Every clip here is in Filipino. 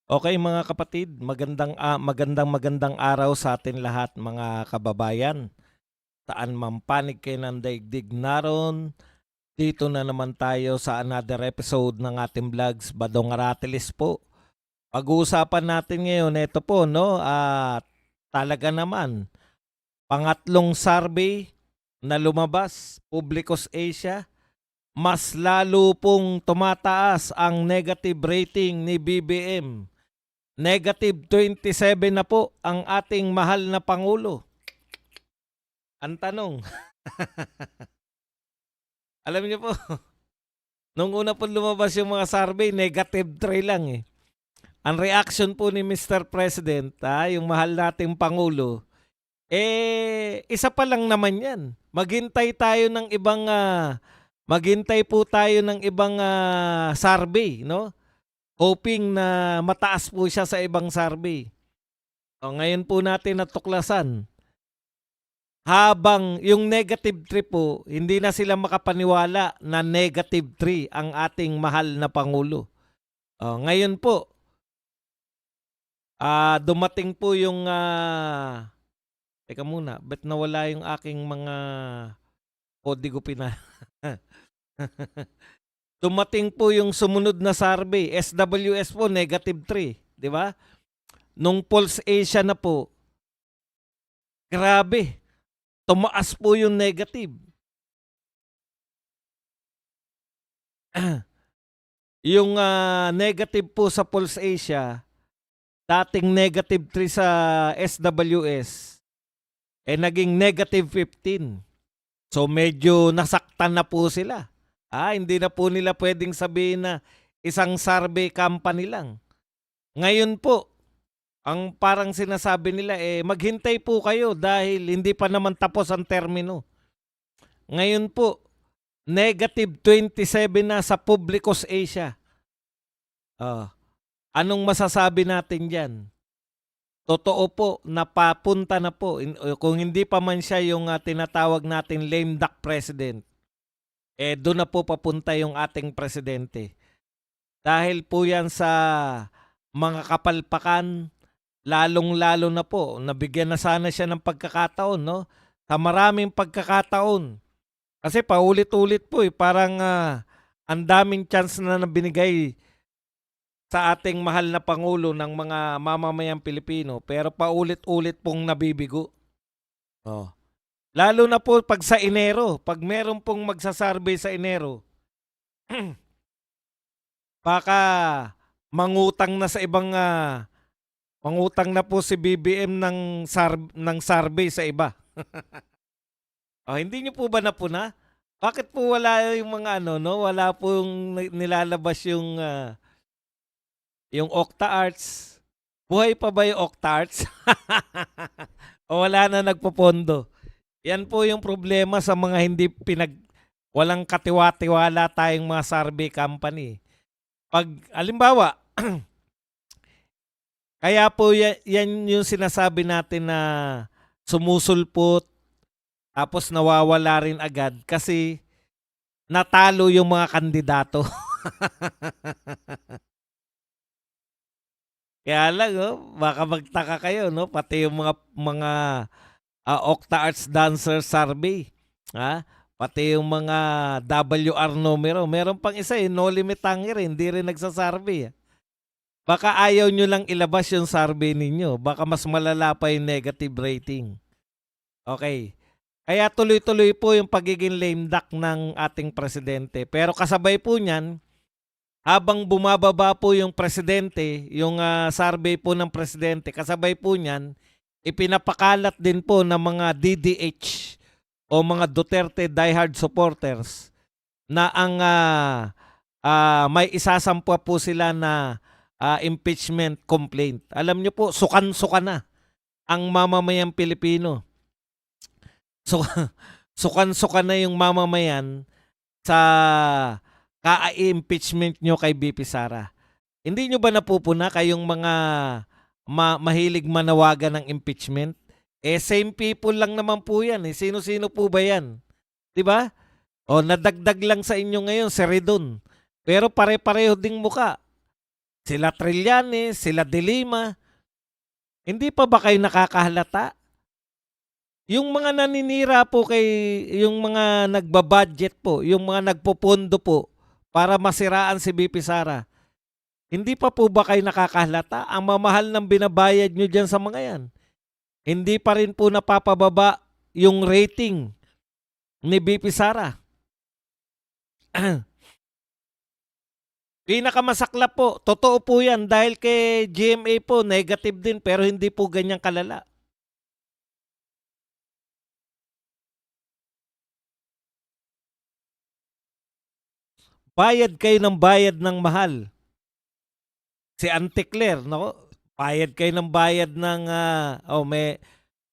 Okay mga kapatid, magandang araw sa atin lahat mga kababayan. Saan man panig kayo ng daigdig naron, dito na naman tayo sa another episode ng ating vlogs, Badong Aratilis po. Pag-uusapan natin ngayon, ito po, no, talaga naman, pangatlong survey na lumabas, Publicos Asia, mas lalo pong tumataas ang negative rating ni BBM. Negative 27 na po ang ating mahal na Pangulo. Ang tanong, alam niyo po, nung una po lumabas yung mga survey, negative 3 lang eh. Ang reaction po ni Mr. President, yung mahal nating Pangulo, isa pa lang naman yan. Maghintay po tayo ng ibang survey, no? Hoping na mataas po siya sa ibang survey. O, ngayon po natin natuklasan. Habang yung negative 3 po, hindi na sila makapaniwala na negative 3 ang ating mahal na Pangulo. Ngayon po, dumating po yung, teka muna, ba't nawala yung aking mga kodigo dumating po yung sumunod na survey, SWS po, negative 3, di ba? Nung Pulse Asia na po, grabe, tumaas po yung negative. Yung negative po sa Pulse Asia, dating negative 3 sa SWS, naging negative 15. So medyo nasaktan na po sila. Hindi na po nila pwedeng sabihin na isang survey company lang. Ngayon po, ang parang sinasabi nila maghintay po kayo dahil hindi pa naman tapos ang termino. Ngayon po, negative 27 na sa Publicos Asia. Anong masasabi natin dyan? Totoo po, napapunta na po. Kung hindi pa man siya yung tinatawag natin lame duck president, doon na po papunta yung ating presidente. Dahil po yan sa mga kapalpakan, lalong-lalo na po, nabigyan na sana siya ng pagkakataon, no? Sa maraming pagkakataon. Kasi paulit-ulit po parang ang daming chance na binigay sa ating mahal na Pangulo ng mga mamamayang Pilipino, pero paulit-ulit pong nabibigo. Lalo na po pag sa Enero, pag meron pong magsasurvey sa Enero, baka mangutang na sa ibang mangutang na po si BBM ng survey sa iba. Hindi niyo po ba napuna? Bakit po wala yung mga wala pong nilalabas yung Octa Arts? Buhay pa ba yung Octa Arts? O wala na nagpopondo? Yan po yung problema sa mga walang katiwa-tiwala tayong mga survey company. Pag, alimbawa, kaya po yan yung sinasabi natin na sumusulpot, tapos nawawala rin agad kasi natalo yung mga kandidato. Kaya lang, baka magtaka kayo, no? Pati yung mga Octa Arts Dancer Survey, pati yung mga WR numero. Meron pang isa No Limit Tanger, hindi rin nagsasurvey. Baka ayaw nyo lang ilabas yung survey ninyo. Baka mas malala pa yung negative rating. Okay. Kaya tuloy-tuloy po yung pagiging lame duck ng ating presidente. Pero kasabay po niyan, habang bumababa po yung presidente, yung survey po ng presidente, kasabay po niyan, ipinapakalat din po ng mga DDH o mga Duterte diehard supporters na ang may isasampa po sila na impeachment complaint. Alam niyo po, sukan-suka na ang mamamayang Pilipino. Sukan-suka na yung mamamayan sa ka-impeachment nyo kay BP Sara. Hindi nyo ba napupuna kayong mga mahilig manawagan ng impeachment? Same people lang naman po yan. Sino-sino po ba yan? Diba? Nadagdag lang sa inyo ngayon si Redon. Pero pare-pareho ding muka. sila Trillanes, sila De Lima, hindi pa ba kayo nakakahalata? Yung mga naninira po yung mga nagbabudget po, yung mga nagpopondo po para masiraan si BP Sara, hindi pa po ba kayo nakakahalata? Ang mamahal ng binabayad nyo dyan sa mga yan. Hindi pa rin po napapababa yung rating ni BP Sara. Pinakamasaklap po, totoo po yan dahil kay GMA po, negative din pero hindi po ganyang kalala. Bayad kayo ng bayad ng mahal. Si Auntie Claire, no? Bayad kayo ng bayad ng,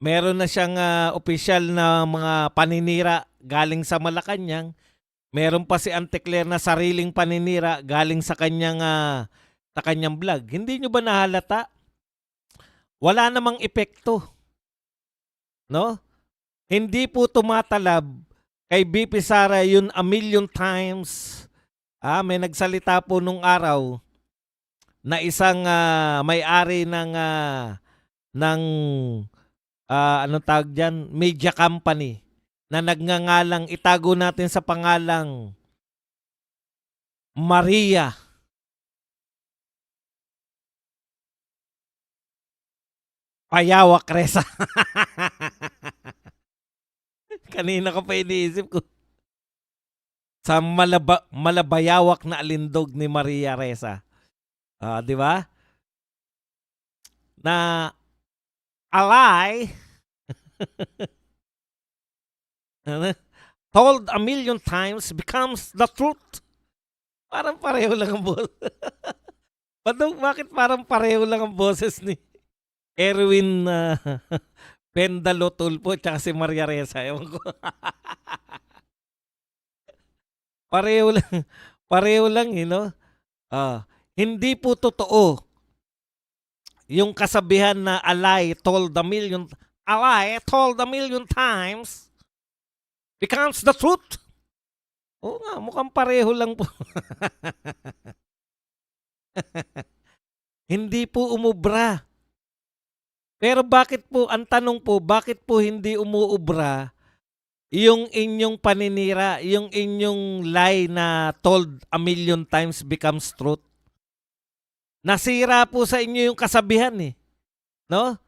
meron na siyang opisyal na mga paninira galing sa Malacanang. Meron pa si Auntie Claire na sariling paninira galing sa kanyang vlog. Hindi nyo ba nahalata? Wala namang epekto, no? Hindi po tumatalab kay BP Sara yun a million times. May nagsalita po nung araw na isang may-ari ng anong tawag diyan, media company na nagngangalang, itago natin sa pangalang Maria Payawak Reza. Kanina ko pa iniisip ko. Sa malabayawak na alindog ni Maria Reza. Di ba? Na a lie told a million times becomes the truth. Parang pareho lang ang boses. Bakit parang pareho lang ang boses ni Erwin Pendalo Tulfo tsaka si Maria Reza? Ewan ko. pareho lang, no? Hindi po totoo yung kasabihan na a lie told a million times becomes the truth. Oo nga, mukhang pareho lang po. Hindi po umubra. Pero bakit po, ang tanong po, bakit po hindi umuubra yung inyong paninira, yung inyong lie na told a million times becomes truth? Nasira po sa inyo yung kasabihan eh. No?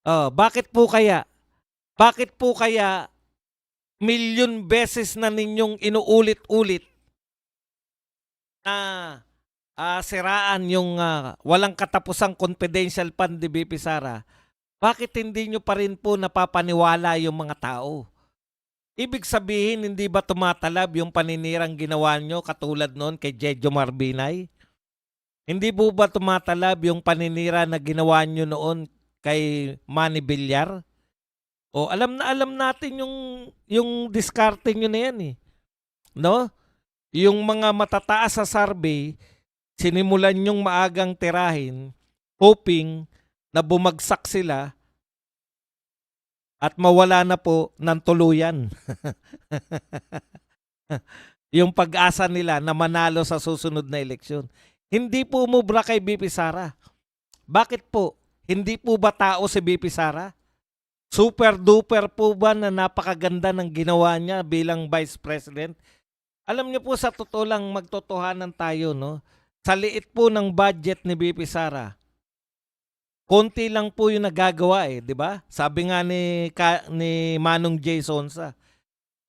Bakit po kaya? Bakit po kaya milyon beses na ninyong inuulit-ulit na siraan yung walang katapusang confidential fund ni BP Sara? Bakit hindi nyo pa rin po napapaniwala yung mga tao? Ibig sabihin, hindi ba tumatalab yung paninirang ginawa nyo katulad noon kay Jejo Marbinay? Hindi po ba tumatalab yung paninira na ginawa nyo noon kay Manny Villar? Alam natin yung diskarte nyo na yan eh. No? Yung mga matataas sa survey, sinimulan yung maagang tirahin, hoping na bumagsak sila at mawala na po ng tuluyan. Yung pag-asa nila na manalo sa susunod na eleksyon. Hindi po umubra kay BP Sara. Bakit po? Hindi po ba tao si BP Sara? Super duper po ba na napakaganda ng ginawa niya bilang Vice President? Alam niyo po, sa totoo lang, magtotohanan tayo, no? Sa liit po ng budget ni BP Sara, konti lang po yung nagagawa eh, di ba? Sabi nga ni Manong J. Sonsa,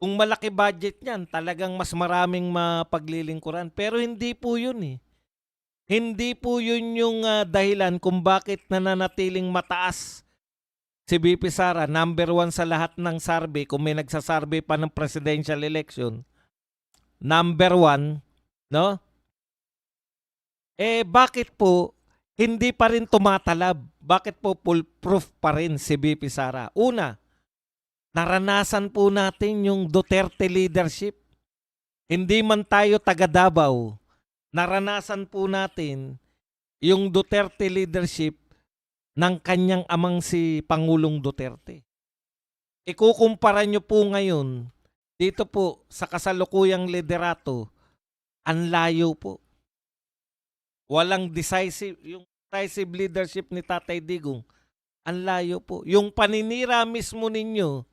kung malaki budget niyan, talagang mas maraming mapaglilingkuran. Pero hindi po yun eh. Hindi po yun yung dahilan kung bakit nananatiling mataas si BP Sara, number 1 sa lahat ng survey, kung may nagsasurvey pa ng presidential election, number 1, no? Bakit po hindi pa rin tumatalab? Bakit po foolproof pa rin si BP Sara? Una, naranasan po natin yung Duterte leadership. Hindi man tayo taga Davao, naranasan po natin yung Duterte leadership ng kanyang amang si Pangulong Duterte. Ikukumpara nyo po ngayon, dito po sa kasalukuyang liderato, ang layo po. Walang yung decisive leadership ni Tatay Digong. Ang layo po. Yung paninira mismo ninyo,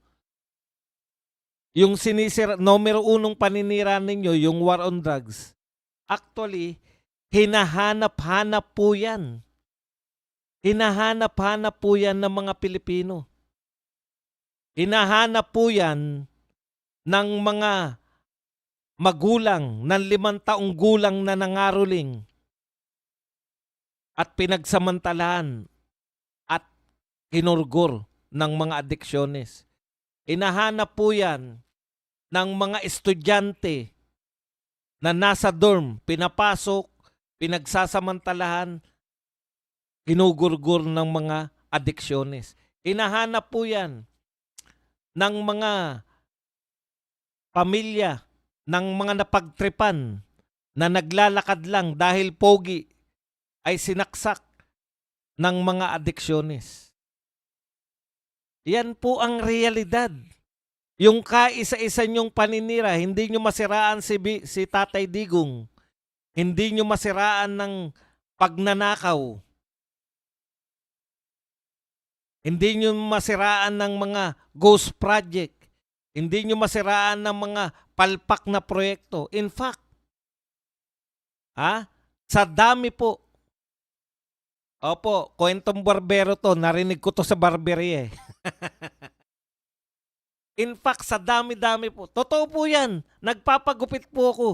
yung sinisira, numero unong paninira ninyo, yung war on drugs, actually, hinahanap-hanap po yan. Hinahanap-hanap po yan ng mga Pilipino. Hinahanap po yan ng mga magulang ng 5 taong gulang na nangaroling at pinagsamantalahan at kinurgur ng mga adiksyonnes. Hinahanap po yan ng mga estudyante na nasa dorm, pinapasok, pinagsasamantalahan, kinugurgur ng mga adiksyones. Hinahanap po yan ng mga pamilya, ng mga napagtripan na naglalakad lang dahil pogi ay sinaksak ng mga adiksyones. Yan po ang realidad. Yung kaisa-isa nyong paninira, hindi nyo masiraan si Tatay Digong. Hindi nyo masiraan ng pagnanakaw. Hindi nyo masiraan ng mga ghost project. Hindi nyo masiraan ng mga palpak na proyekto. In fact, sa dami po. Opo, kwentong barbero to. Narinig ko to sa barberia eh. In fact, sa dami-dami po. Totoo po yan. Nagpapagupit po ako.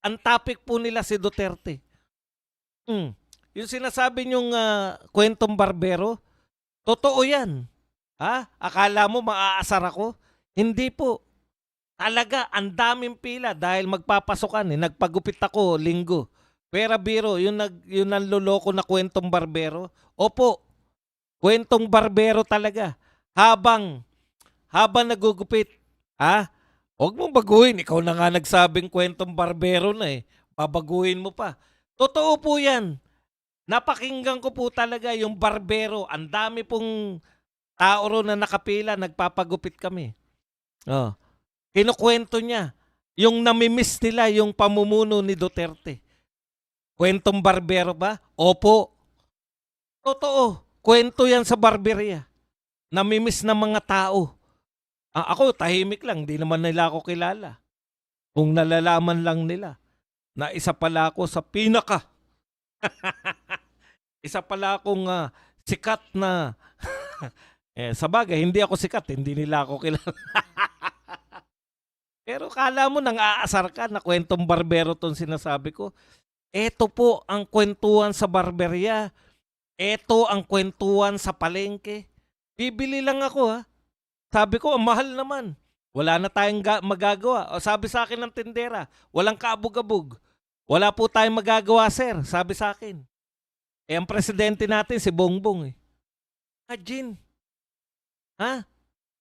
Ang topic po nila si Duterte. Yung sinasabi nyong kwentong barbero, totoo yan. Akala mo maaasar ako? Hindi po. Talaga, ang daming pila dahil magpapasukan eh. Nagpagupit ako linggo. Pero biro, yun nanloloko na kwentong barbero. Opo, kwentong barbero talaga. Habang nagugupit, huwag mong baguhin. Ikaw na nga nagsabing kwentong barbero na eh. Babaguhin mo pa. Totoo po yan. Napakinggan ko po talaga yung barbero. Ang dami pong tao ro na nakapila, nagpapagupit kami. Kinukwento niya. Yung namimiss nila yung pamumuno ni Duterte. Kwentong barbero ba? Opo. Totoo. Kwento yan sa barberia. Namimiss ng mga tao. Ako, tahimik lang. Di naman nila ako kilala. Kung nalalaman lang nila na isa pala ako sa pinaka. Isa pala akong sikat na. Sa bagay, hindi ako sikat. Hindi nila ako kilala. Pero kala mo nang aasar ka na kwentong barbero tong sinasabi ko. Ito po ang kwentuhan sa barberia. Ito ang kwentuhan sa palengke. Bibili lang ako Sabi ko, ang mahal naman. Wala na tayong magagawa. O sabi sa akin ng tindera, walang kaabog-abog. Wala po tayong magagawa, sir. Sabi sa akin. Ang presidente natin si Bongbong eh. Imagine.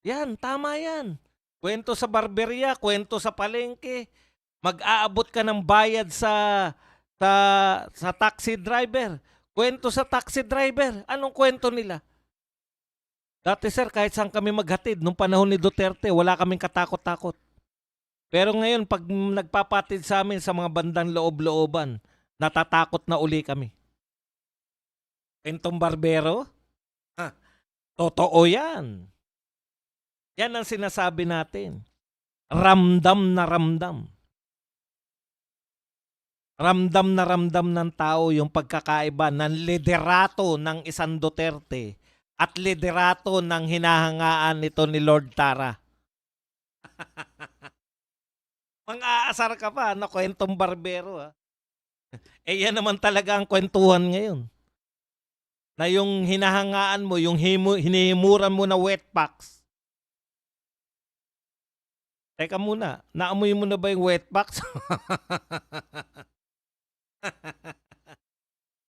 Yan, tama yan. Kwento sa barberia, kwento sa palengke. Mag-aabot ka ng bayad sa taxi driver. Kwento sa taxi driver. Anong kwento nila? Dati sir, kahit saan kami maghatid, nung panahon ni Duterte, wala kaming katakot-takot. Pero ngayon, pag nagpapatid sa amin sa mga bandang loob-looban, natatakot na uli kami. Kwentong barbero? Totoo yan. Yan ang sinasabi natin. Ramdam na ramdam. Ramdam na ramdam ng tao yung pagkakaiba ng liderato ng isang Duterte at liderato ng hinahangaan nito ni Lord Tara. Mang-aasar ka pa na kwentong barbero yan naman talaga ang kwentuhan ngayon. Na yung hinahangaan mo, yung hinihimuran mo na wet packs. Teka muna, naamoy mo na ba yung wet packs?